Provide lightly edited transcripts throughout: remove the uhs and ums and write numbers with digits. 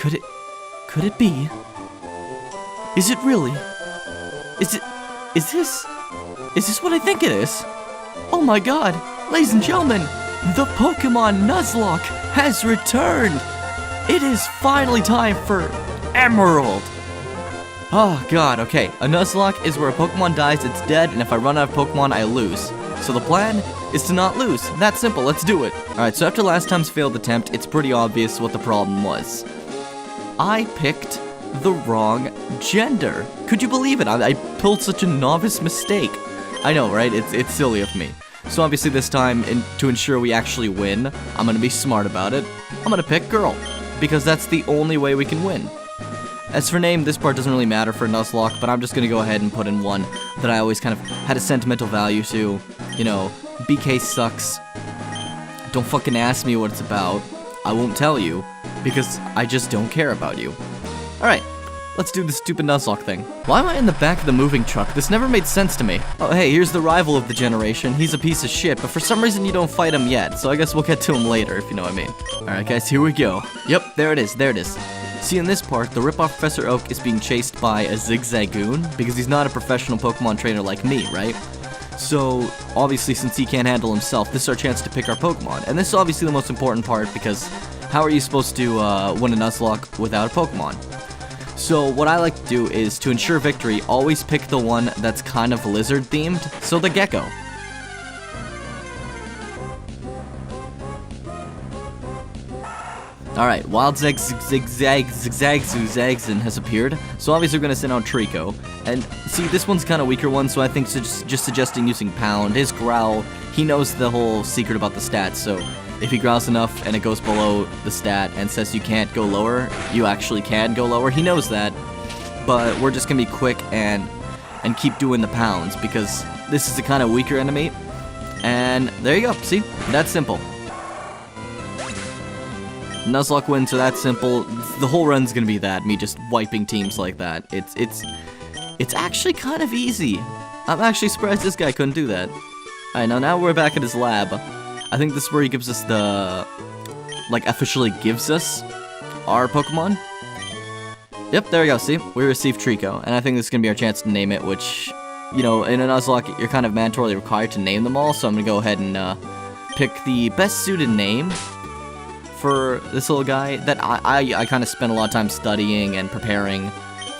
Could it be? Is it really? Is this what I think it is? Oh my god, ladies and gentlemen, the Pokemon Nuzlocke has returned! It is finally time for Emerald! Oh god, okay, a Nuzlocke is where a Pokemon dies, it's dead, and if I run out of Pokemon, I lose. So the plan is to not lose. That's simple, let's do it. Alright, so after last time's failed attempt, it's pretty obvious what the problem was. I picked the wrong gender. Could you believe it? I pulled such a novice mistake. I know, right? It's silly of me. So obviously this time, to ensure we actually win, I'm gonna be smart about it. I'm gonna pick girl, because that's the only way we can win. As for name, this part doesn't really matter for Nuzlocke, but I'm just gonna go ahead and put in one that I always kind of had a sentimental value to. You know, BKSUCKS. Don't fucking ask me what it's about. I won't tell you, because I just don't care about you. Alright, let's do this stupid Nuzlocke thing. Why am I in the back of the moving truck? This never made sense to me. Oh hey, here's the rival of the generation. He's a piece of shit, but for some reason you don't fight him yet, so I guess we'll get to him later, if you know what I mean. Alright guys, here we go. Yep, there it is. See, in this part, the rip-off Professor Oak is being chased by a Zigzagoon, because he's not a professional Pokemon trainer like me, right? So, obviously, since he can't handle himself, this is our chance to pick our Pokemon. And this is obviously the most important part, because how are you supposed to win a Nuzlocke without a Pokemon? So, what I like to do is, to ensure victory, always pick the one that's kind of lizard-themed, so the Gecko. Alright, Wild Zigzagoon has appeared, so obviously we're gonna send out Trico. And see, this one's kind of weaker one, so I think just suggesting using Pound. His Growl, he knows the whole secret about the stats, so if he growls enough and it goes below the stat and says you can't go lower, you actually can go lower. He knows that, but we're just gonna be quick and keep doing the pounds, because this is a kind of weaker enemy. And there you go, see? That's simple. Nuzlocke wins, so that's simple. The whole run's gonna be that, me just wiping teams like that. It's actually kind of easy. I'm actually surprised this guy couldn't do that. Alright, now we're back at his lab. I think this is where he gives us the... like, officially gives us our Pokemon. Yep, there we go, see? We received Trico, and I think this is gonna be our chance to name it, which, you know, in a Nuzlocke, you're kind of mandatorily required to name them all, so I'm gonna go ahead and pick the best suited name for this little guy that I kind of spent a lot of time studying and preparing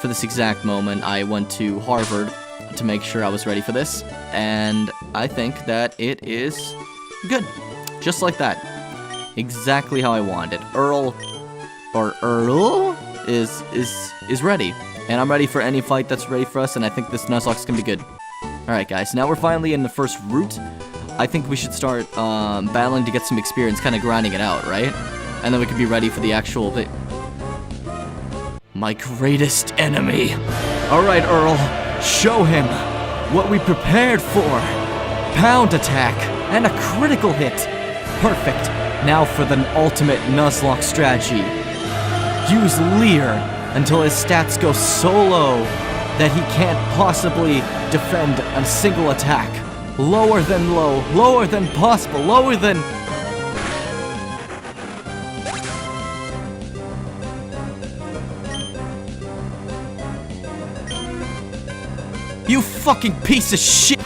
for this exact moment. I went to Harvard to make sure I was ready for this, and I think that it is good. Just like that. Exactly how I wanted it. Earl is ready. And I'm ready for any fight that's ready for us, and I think this Nuzlocke's gonna be good. Alright guys, now we're finally in the first route. I think we should start battling to get some experience, kind of grinding it out, right? And then we can be ready for the actual bit. My greatest enemy. Alright, Earl. Show him what we prepared for. Pound attack and a critical hit. Perfect. Now for the ultimate Nuzlocke strategy. Use Leer until his stats go so low that he can't possibly defend a single attack. Lower than low, lower than possible, lower than... You fucking piece of shit!